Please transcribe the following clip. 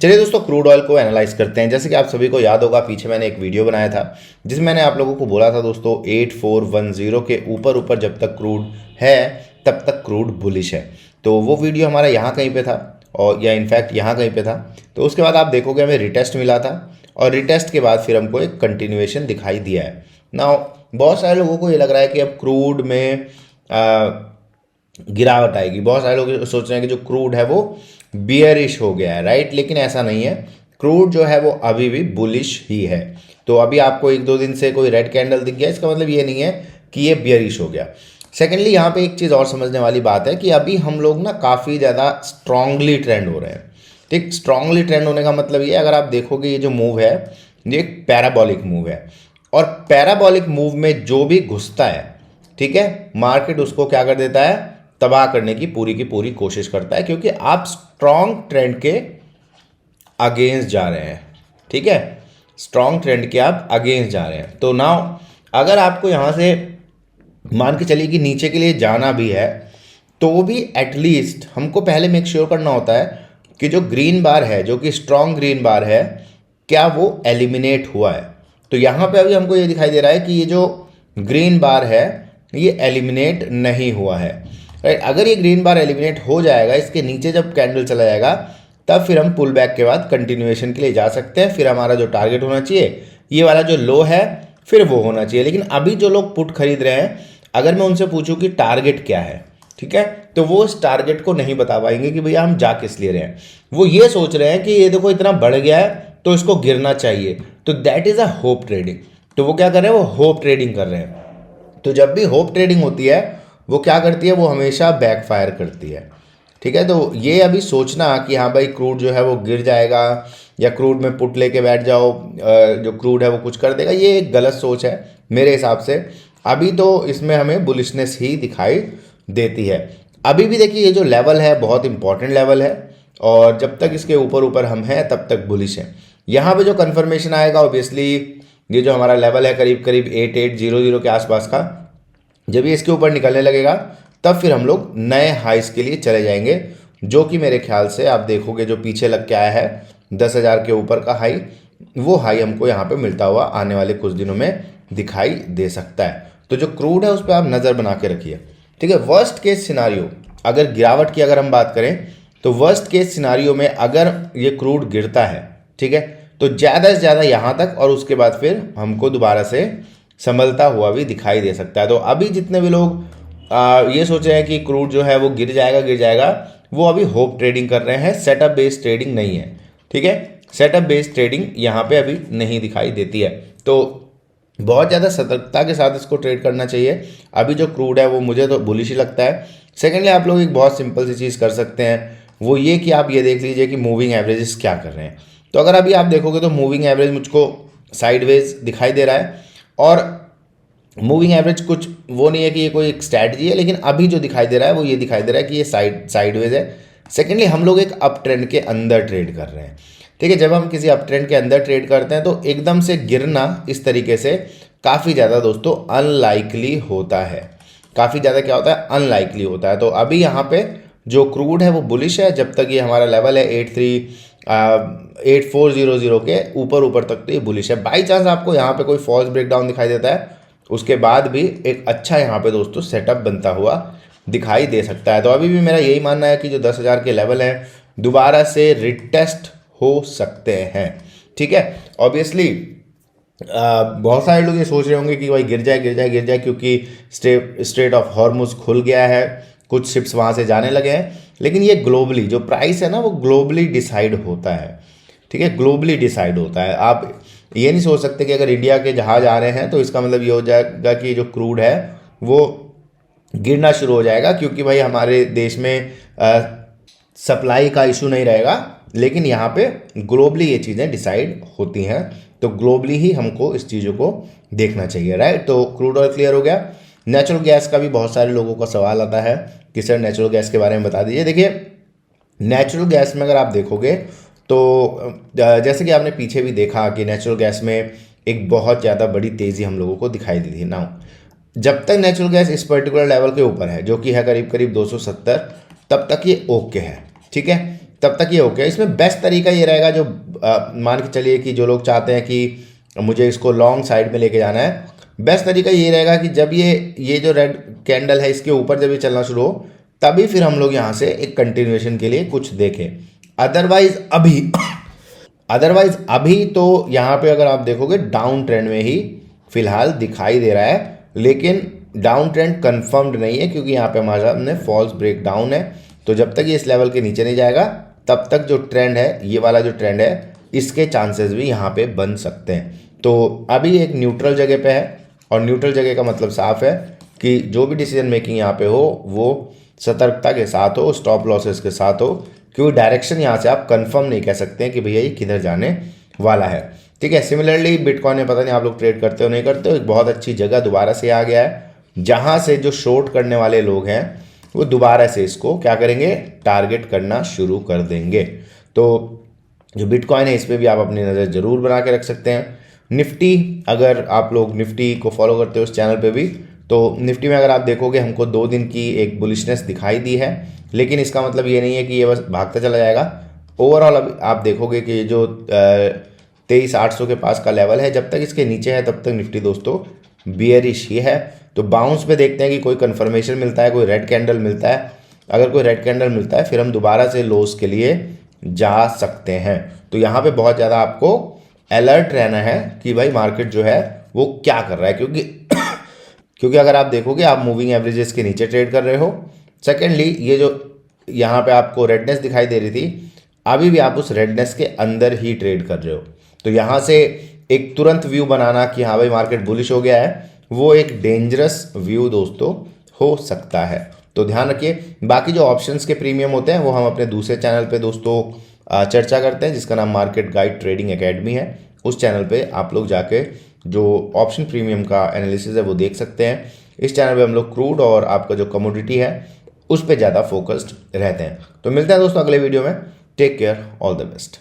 चलिए दोस्तों, crude oil को एनालाइज करते हैं। जैसे कि आप सभी को याद होगा, पीछे मैंने एक वीडियो बनाया था जिसमें मैंने आप लोगों को बोला था दोस्तों 8410 के ऊपर ऊपर जब तक क्रूड है तब तक क्रूड बुलिश है। तो वो वीडियो हमारा यहाँ कहीं पे था, और या इनफैक्ट यहाँ कहीं पे था। तो उसके बाद आप देखोगे हमें रिटेस्ट मिला था, और रिटेस्ट के बाद फिर हमको एक कंटिन्यूएशन दिखाई दिया है। नाउ बहुत सारे लोगों को ये लग रहा है कि अब क्रूड में गिरावट आएगी। बहुत सारे लोग सोच रहे हैं कि जो क्रूड है वो बियरिश हो गया है, राइट। लेकिन ऐसा नहीं है, क्रूड जो है वो अभी भी बुलिश ही है। तो अभी आपको एक दो दिन से कोई रेड कैंडल दिख गया, इसका मतलब ये नहीं है कि ये बियरिश हो गया। सेकेंडली यहाँ पे एक चीज़ और समझने वाली बात है कि अभी हम लोग ना काफ़ी ज़्यादा स्ट्रांगली ट्रेंड हो रहे हैं। ठीक, स्ट्रांगली ट्रेंड होने का मतलब ये, अगर आप देखोगे ये जो मूव है ये एक पैराबॉलिक मूव है, और पैराबॉलिक मूव में जो भी घुसता है, ठीक है, मार्केट उसको क्या कर देता है, तबाह करने की पूरी कोशिश करता है, क्योंकि आप स्ट्रॉन्ग ट्रेंड के अगेंस्ट जा रहे हैं। ठीक है, स्ट्रॉन्ग ट्रेंड के आप अगेंस्ट जा रहे हैं। तो नाउ अगर आपको यहाँ से मान के चलिए कि नीचे के लिए जाना भी है, तो भी एटलीस्ट हमको पहले मेक श्योर करना होता है कि जो ग्रीन बार है, जो कि स्ट्रॉन्ग ग्रीन बार है, क्या वो एलिमिनेट हुआ है। तो यहाँ पे अभी हमको ये दिखाई दे रहा है कि ये जो ग्रीन बार है ये एलिमिनेट नहीं हुआ है, राइट। अगर ये ग्रीन बार एलिमिनेट हो जाएगा, इसके नीचे जब कैंडल चला जाएगा, तब फिर हम पुल बैक के बाद कंटिन्यूएशन के लिए जा सकते हैं। फिर हमारा जो टारगेट होना चाहिए, ये वाला जो लो है, फिर वो होना चाहिए। लेकिन अभी जो लोग पुट खरीद रहे हैं, अगर मैं उनसे पूछूं कि टारगेट क्या है, ठीक है, तो वो इस टारगेट को नहीं बता पाएंगे कि भैया हम जा किस लिए रहे हैं। वो ये सोच रहे हैं कि ये देखो इतना बढ़ गया है तो इसको गिरना चाहिए, तो that is a hope trading. तो वो क्या कर रहे हैं, वो होप ट्रेडिंग कर रहे हैं। तो जब भी होप ट्रेडिंग होती है, वो क्या करती है, वो हमेशा बैकफायर करती है। ठीक है, तो ये अभी सोचना कि हाँ भाई क्रूड जो है वो गिर जाएगा, या क्रूड में पुट लेके बैठ जाओ, जो क्रूड है वो कुछ कर देगा, ये एक गलत सोच है मेरे हिसाब से। अभी तो इसमें हमें बुलिशनेस ही दिखाई देती है। अभी भी देखिए ये जो लेवल है बहुत इंपॉर्टेंट लेवल है, और जब तक इसके ऊपर ऊपर हम हैं तब तक बुलिश है। यहाँ पे जो कन्फर्मेशन आएगा ऑब्वियसली, ये जो हमारा लेवल है करीब करीब 8800 के आसपास का, जब ये इसके ऊपर निकलने लगेगा तब फिर हम लोग नए हाइस के लिए चले जाएंगे, जो कि मेरे ख्याल से आप देखोगे जो पीछे लग के आया है 10,000 के ऊपर का हाई, वो हाई हमको यहाँ पे मिलता हुआ आने वाले कुछ दिनों में दिखाई दे सकता है। तो जो क्रूड है उस पर आप नज़र बना के रखिए। ठीक है, वर्स्ट केस सिनारियो, अगर गिरावट की अगर हम बात करें, तो वर्स्ट केस सिनारियो में अगर ये क्रूड गिरता है, ठीक है, तो ज़्यादा से ज़्यादा यहाँ तक, और उसके बाद फिर हमको दोबारा से संभलता हुआ भी दिखाई दे सकता है। तो अभी जितने भी लोग ये सोच रहे हैं कि क्रूड जो है वो गिर जाएगा, वो अभी होप ट्रेडिंग कर रहे हैं, सेटअप बेस्ड ट्रेडिंग नहीं है। ठीक है, सेटअप बेस्ड ट्रेडिंग यहाँ पे अभी नहीं दिखाई देती है। तो बहुत ज़्यादा सतर्कता के साथ इसको ट्रेड करना चाहिए। अभी जो क्रूड है वो मुझे तो बुलिश ही लगता है। सेकेंडली आप लोग एक बहुत सिंपल सी चीज़ कर सकते हैं, वो ये कि आप ये देख लीजिए कि मूविंग एवरेजेस क्या कर रहे हैं। तो अगर अभी आप देखोगे तो मूविंग एवरेज मुझको साइडवेज दिखाई दे रहा है, और मूविंग एवरेज कुछ वो नहीं है कि ये कोई एक स्ट्रैटेजी है, लेकिन अभी जो दिखाई दे रहा है वो ये दिखाई दे रहा है कि ये साइडवेज है। सेकेंडली हम लोग एक अप ट्रेंड के अंदर ट्रेड कर रहे हैं। ठीक है, जब हम किसी अप ट्रेंड के अंदर ट्रेड करते हैं तो एकदम से गिरना इस तरीके से काफ़ी ज़्यादा दोस्तों अनलाइकली होता है। काफ़ी ज़्यादा क्या होता है, अनलाइकली होता है। तो अभी यहाँ पे जो क्रूड है वो बुलिश है, जब तक ये हमारा लेवल है 8400 के ऊपर तक तो ये बुलिश है। बाई चांस आपको यहाँ पे कोई फॉल्स ब्रेकडाउन दिखाई देता है, उसके बाद भी एक अच्छा यहाँ पे दोस्तों सेटअप बनता हुआ दिखाई दे सकता है। तो अभी भी मेरा यही मानना है कि जो 10,000 के लेवल हैं दोबारा से रिटेस्ट हो सकते हैं। ठीक है, ऑब्वियसली बहुत सारे लोग ये सोच रहे होंगे कि भाई गिर जाए, क्योंकि स्ट्रेट ऑफ हॉर्मुज खुल गया है, कुछ शिप्स वहाँ से जाने लगे हैं। लेकिन ये ग्लोबली जो प्राइस है ना, वो ग्लोबली डिसाइड होता है। ठीक है, ग्लोबली डिसाइड होता है। आप ये नहीं सोच सकते कि अगर इंडिया के जहाज आ रहे हैं तो इसका मतलब ये हो जाएगा कि जो क्रूड है वो गिरना शुरू हो जाएगा, क्योंकि भाई हमारे देश में सप्लाई का इशू नहीं रहेगा। लेकिन यहाँ पे ग्लोबली ये चीज़ें डिसाइड होती हैं, तो ग्लोबली ही हमको इस चीज़ों को देखना चाहिए, राइट। तो क्रूड ऑयल क्लियर हो गया। नेचुरल गैस का भी बहुत सारे लोगों का सवाल आता है कि सर नेचुरल गैस के बारे में बता दीजिए। देखिए, नेचुरल गैस में अगर आप देखोगे तो जैसे कि आपने पीछे भी देखा कि नेचुरल गैस में एक बहुत ज़्यादा बड़ी तेज़ी हम लोगों को दिखाई दी थी। नाउ जब तक नेचुरल गैस इस पर्टिकुलर लेवल के ऊपर है, जो कि है करीब करीब 270, तब तक ये ओके है। ठीक है, तब तक ये ओके। इसमें बेस्ट तरीका ये रहेगा, जो मान के चलिए कि जो लोग चाहते हैं कि मुझे इसको लॉन्ग साइड में लेके जाना है, बेस्ट तरीका ये रहेगा कि जब ये जो रेड कैंडल है इसके ऊपर जब ये चलना शुरू हो, तभी फिर हम लोग यहाँ से एक कंटिन्यूएशन के लिए कुछ देखें। अदरवाइज अभी तो यहाँ पे अगर आप देखोगे डाउन ट्रेंड में ही फिलहाल दिखाई दे रहा है, लेकिन डाउन ट्रेंड कंफर्म्ड नहीं है, क्योंकि यहाँ पे हमारे सामने फॉल्स ब्रेक डाउन है। तो जब तक ये इस लेवल के नीचे नहीं जाएगा, तब तक जो ट्रेंड है, ये वाला जो ट्रेंड है, इसके चांसेस भी यहाँ पे बन सकते हैं। तो अभी एक न्यूट्रल जगह पे है, और न्यूट्रल जगह का मतलब साफ है कि जो भी डिसीजन मेकिंग यहाँ पे हो वो सतर्कता के साथ हो, स्टॉप लॉसेस के साथ हो, क्योंकि डायरेक्शन यहाँ से आप कंफर्म नहीं कह सकते हैं कि भैया ये किधर जाने वाला है। ठीक है। सिमिलरली बिटकॉइन में पता नहीं आप लोग ट्रेड करते हो नहीं करते हो, एक बहुत अच्छी जगह दोबारा से आ गया है, जहाँ से जो शॉर्ट करने वाले लोग हैं वो दोबारा से इसको क्या करेंगे, टारगेट करना शुरू कर देंगे। तो जो बिटकॉइन है इस पर भी आप अपनी नज़र जरूर बना के रख सकते हैं। निफ्टी, अगर आप लोग निफ्टी को फॉलो करते हो इस चैनल पे भी, तो निफ्टी में अगर आप देखोगे हमको 2 दिन की एक बुलिशनेस दिखाई दी है, लेकिन इसका मतलब ये नहीं है कि ये बस भागता चला जाएगा। ओवरऑल अब आप देखोगे कि जो 23,800 के पास का लेवल है, जब तक इसके नीचे है तब तक निफ्टी दोस्तों बियरिश ही है। तो बाउंस पे देखते हैं कि कोई कंफर्मेशन मिलता है, कोई रेड कैंडल मिलता है। अगर कोई रेड कैंडल मिलता है फिर हम दोबारा से लोस के लिए जा सकते हैं। तो यहाँ पे बहुत ज़्यादा आपको अलर्ट रहना है कि भाई मार्केट जो है वो क्या कर रहा है, क्योंकि अगर आप देखोगे आप मूविंग एवरेजेस के नीचे ट्रेड कर रहे हो। सेकेंडली ये जो यहाँ पे आपको रेडनेस दिखाई दे रही थी, अभी भी आप उस रेडनेस के अंदर ही ट्रेड कर रहे हो। तो यहाँ से एक तुरंत व्यू बनाना कि हाँ भाई मार्केट बुलिश हो गया है, वो एक डेंजरस व्यू दोस्तों हो सकता है। तो ध्यान रखिए। बाकी जो ऑप्शंस के प्रीमियम होते हैं वो हम अपने दूसरे चैनल पे दोस्तों चर्चा करते हैं, जिसका नाम मार्केट गाइड ट्रेडिंग एकेडमी है। उस चैनल पे आप लोग जाके जो ऑप्शन प्रीमियम का एनालिसिस है वो देख सकते हैं। इस चैनल पे हम लोग क्रूड और आपका जो कमोडिटी है उस पर ज़्यादा फोकस्ड रहते हैं। तो मिलते हैं दोस्तों अगले वीडियो में। Take care, all the best.